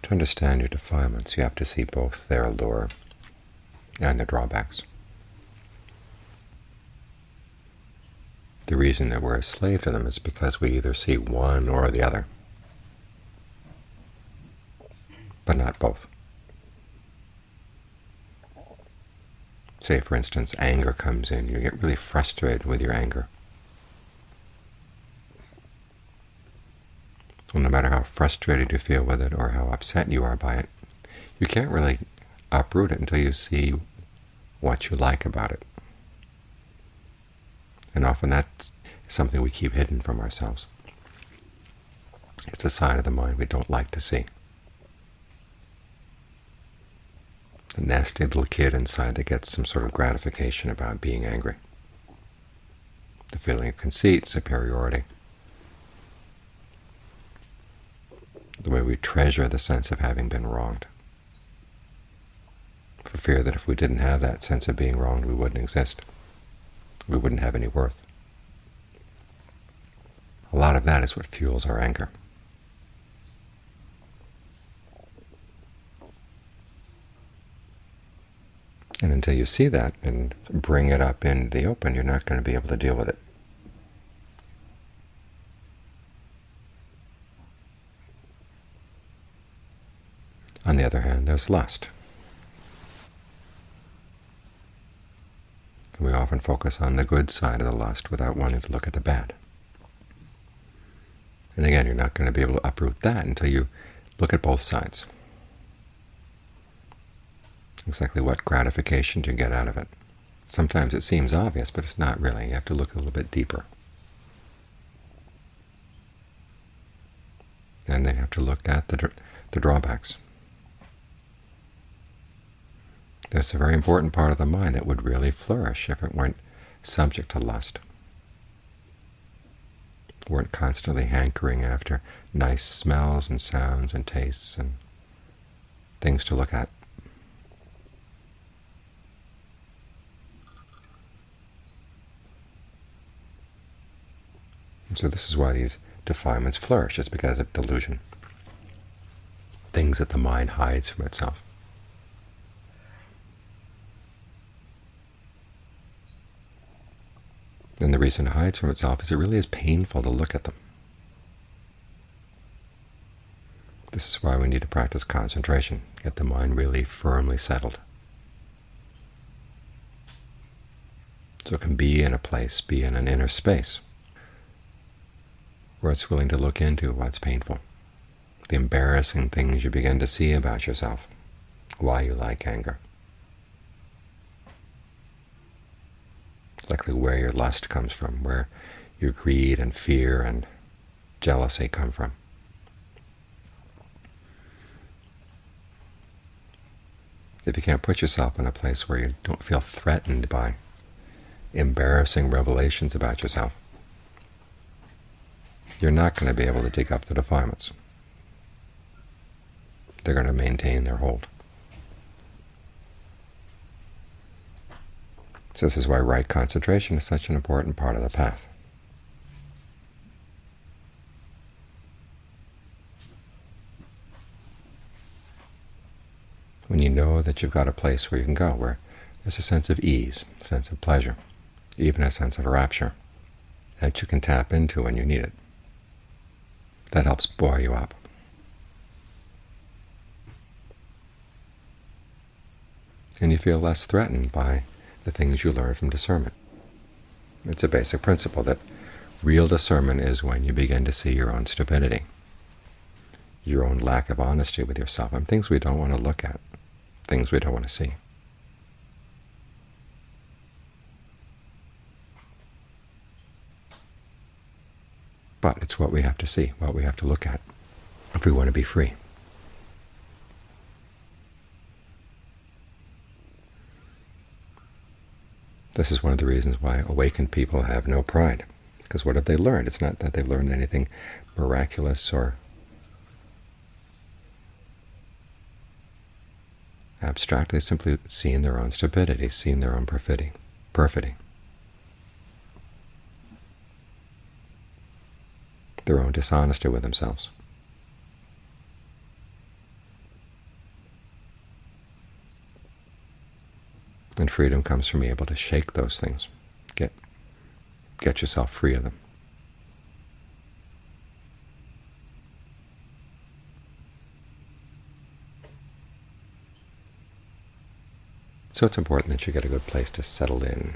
To understand your defilements, you have to see both their allure and their drawbacks. The reason that we're a slave to them is because we either see one or the other, but not both. Say, for instance, anger comes in. You get really frustrated with your anger. Well, no matter how frustrated you feel with it or how upset you are by it, you can't really uproot it until you see what you like about it. And often that's something we keep hidden from ourselves. It's a side of the mind we don't like to see. The nasty little kid inside that gets some sort of gratification about being angry. The feeling of conceit, superiority. The way we treasure the sense of having been wronged, for fear that if we didn't have that sense of being wronged, we wouldn't exist. We wouldn't have any worth. A lot of that is what fuels our anger. And until you see that and bring it up in the open, you're not going to be able to deal with it. On the other hand, there's lust. We often focus on the good side of the lust without wanting to look at the bad. And again, you're not going to be able to uproot that until you look at both sides. Exactly what gratification do you get out of it? Sometimes it seems obvious, but it's not really. You have to look a little bit deeper. And then you have to look at the drawbacks. That's a very important part of the mind that would really flourish if it weren't subject to lust, weren't constantly hankering after nice smells and sounds and tastes and things to look at. And so this is why these defilements flourish. It's because of delusion, things that the mind hides from itself. And the reason it hides from itself is it really is painful to look at them. This is why we need to practice concentration, get the mind really firmly settled, so it can be in a place, be in an inner space, where it's willing to look into what's painful, the embarrassing things you begin to see about yourself, why you like anger, likely where your lust comes from, where your greed and fear and jealousy come from. If you can't put yourself in a place where you don't feel threatened by embarrassing revelations about yourself, you're not going to be able to dig up the defilements. They're going to maintain their hold. So this is why right concentration is such an important part of the path. When you know that you've got a place where you can go, where there's a sense of ease, a sense of pleasure, even a sense of rapture that you can tap into when you need it, that helps buoy you up. And you feel less threatened by the things you learn from discernment. It's a basic principle that real discernment is when you begin to see your own stupidity, your own lack of honesty with yourself, and things we don't want to look at, things we don't want to see. But it's what we have to see, what we have to look at, if we want to be free. This is one of the reasons why awakened people have no pride, because what have they learned? It's not that they've learned anything miraculous or abstract. They've simply seen their own stupidity, seen their own perfidy, their own dishonesty with themselves. And freedom comes from being able to shake those things, get yourself free of them. So it's important that you get a good place to settle in,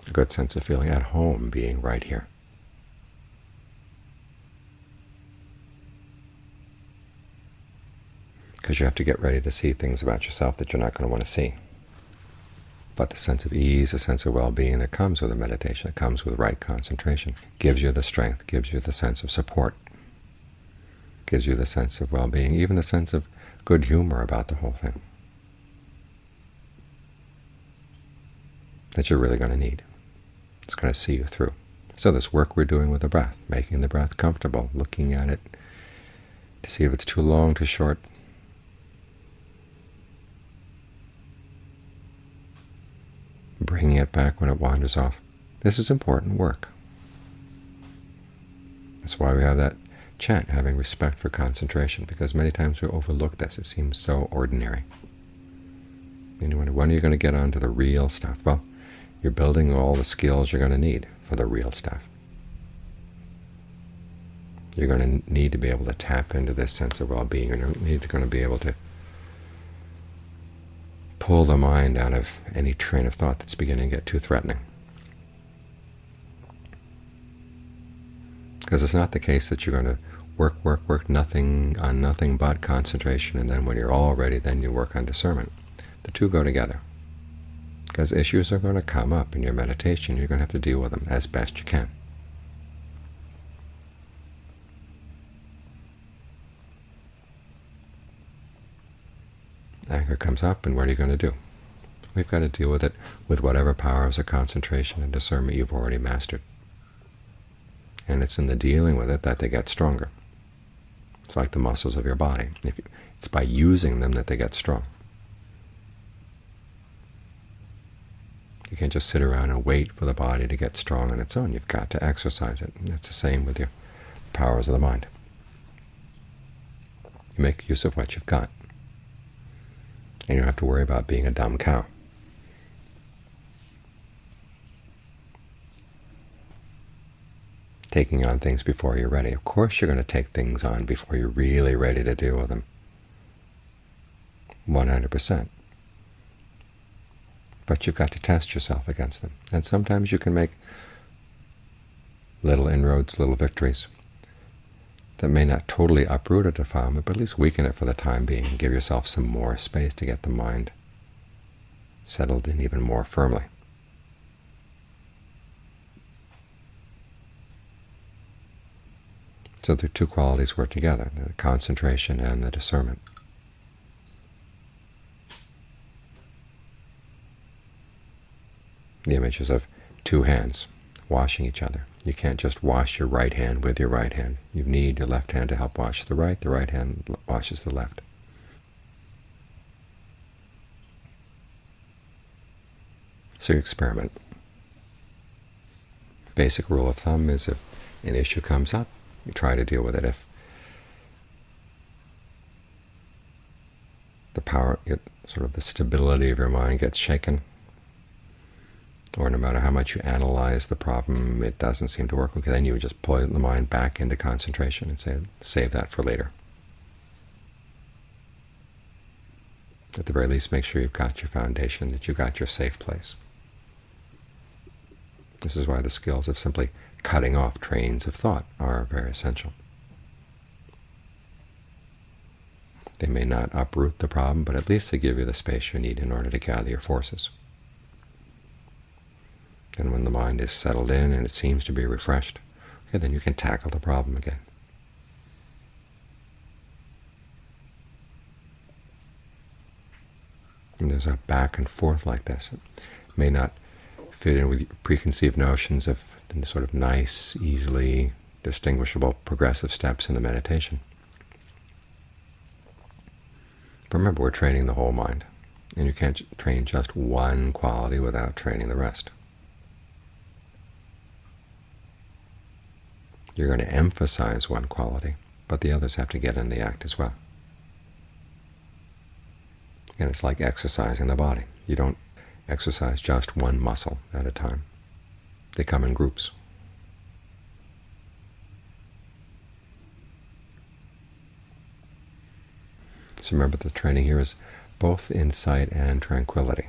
a good sense of feeling at home being right here. Because you have to get ready to see things about yourself that you're not going to want to see. But the sense of ease, the sense of well-being that comes with a meditation, that comes with right concentration, gives you the strength, gives you the sense of support, gives you the sense of well-being, even the sense of good humor about the whole thing that you're really going to need. It's going to see you through. So this work we're doing with the breath, making the breath comfortable, looking at it to see if it's too long, too short, bringing it back when it wanders off. This is important work. That's why we have that chant, having respect for concentration, because many times we overlook this. It seems so ordinary. And you wonder, when are you going to get on to the real stuff? Well, you're building all the skills you're going to need for the real stuff. You're going to need to be able to tap into this sense of well-being. You're going to be able to pull the mind out of any train of thought that's beginning to get too threatening. Because it's not the case that you're going to work nothing on nothing but concentration, and then when you're all ready, then you work on discernment. The two go together. Because issues are going to come up in your meditation. You're going to have to deal with them as best you can. Anger comes up, and what are you going to do? We've got to deal with it with whatever powers of concentration and discernment you've already mastered. And it's in the dealing with it that they get stronger. It's like the muscles of your body. It's by using them that they get strong. You can't just sit around and wait for the body to get strong on its own. You've got to exercise it. And it's the same with your powers of the mind. You make use of what you've got. And you don't have to worry about being a dumb cow. Taking on things before you're ready. Of course you're going to take things on before you're really ready to deal with them. 100%. But you've got to test yourself against them. And sometimes you can make little inroads, little victories that may not totally uproot a defilement, but at least weaken it for the time being and give yourself some more space to get the mind settled in even more firmly. So the two qualities work together, the concentration and the discernment. The images of two hands washing each other. You can't just wash your right hand with your right hand. You need your left hand to help wash the right hand washes the left. So you experiment. Basic rule of thumb is if an issue comes up, you try to deal with it. If the power, sort of the stability of your mind gets shaken, or no matter how much you analyze the problem, it doesn't seem to work, okay, then you would just pull the mind back into concentration and say, save that for later. At the very least, make sure you've got your foundation, that you've got your safe place. This is why the skills of simply cutting off trains of thought are very essential. They may not uproot the problem, but at least they give you the space you need in order to gather your forces. And when the mind is settled in and it seems to be refreshed, okay, then you can tackle the problem again. And there's a back and forth like this. It may not fit in with preconceived notions of the sort of nice, easily distinguishable progressive steps in the meditation. But remember, we're training the whole mind, and you can't train just one quality without training the rest. You're going to emphasize one quality, but the others have to get in the act as well. And it's like exercising the body. You don't exercise just one muscle at a time. They come in groups. So remember, the training here is both insight and tranquility.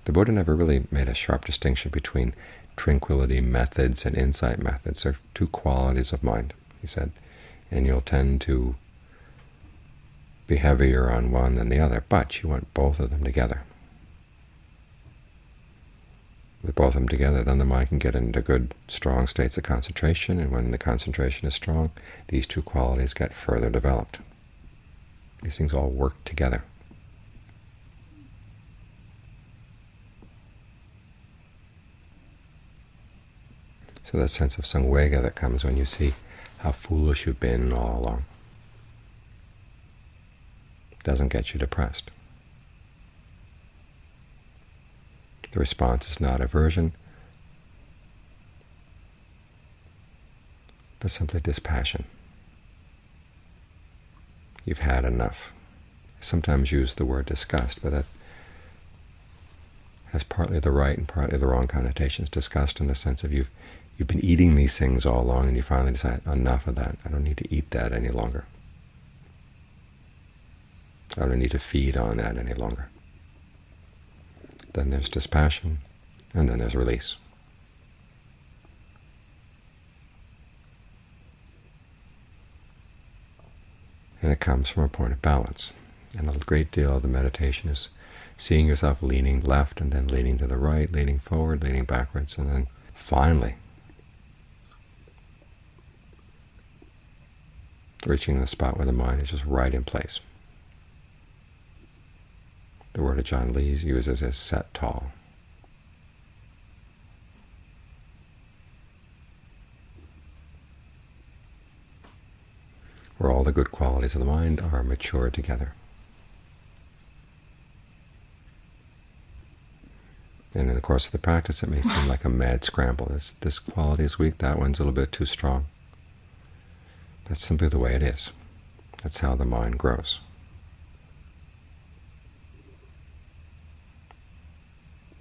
The Buddha never really made a sharp distinction between tranquility methods and insight methods. They're two qualities of mind, he said, and you'll tend to be heavier on one than the other, but you want both of them together. With both of them together, then the mind can get into good, strong states of concentration, and when the concentration is strong, these two qualities get further developed. These things all work together. So that sense of samvega that comes when you see how foolish you've been all along doesn't get you depressed. The response is not aversion, but simply dispassion. You've had enough. I sometimes use the word disgust, but that has partly the right and partly the wrong connotations. Disgust in the sense of you've been eating these things all along, and you finally decide, enough of that. I don't need to eat that any longer. I don't need to feed on that any longer. Then there's dispassion, and then there's release. And it comes from a point of balance. And a great deal of the meditation is seeing yourself leaning left and then leaning to the right, leaning forward, leaning backwards, and then finally reaching the spot where the mind is just right in place. The word that John Lee uses is set tall. Where all the good qualities of the mind are matured together. And in the course of the practice, it may seem like a mad scramble. This quality is weak, that one's a little bit too strong. That's simply the way it is. That's how the mind grows.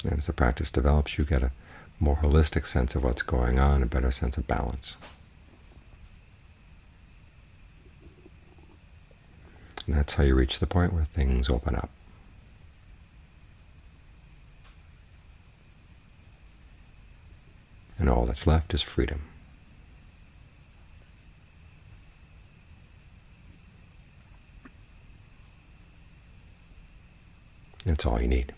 And as the practice develops, you get a more holistic sense of what's going on, a better sense of balance. And that's how you reach the point where things open up. And all that's left is freedom. That's all you need.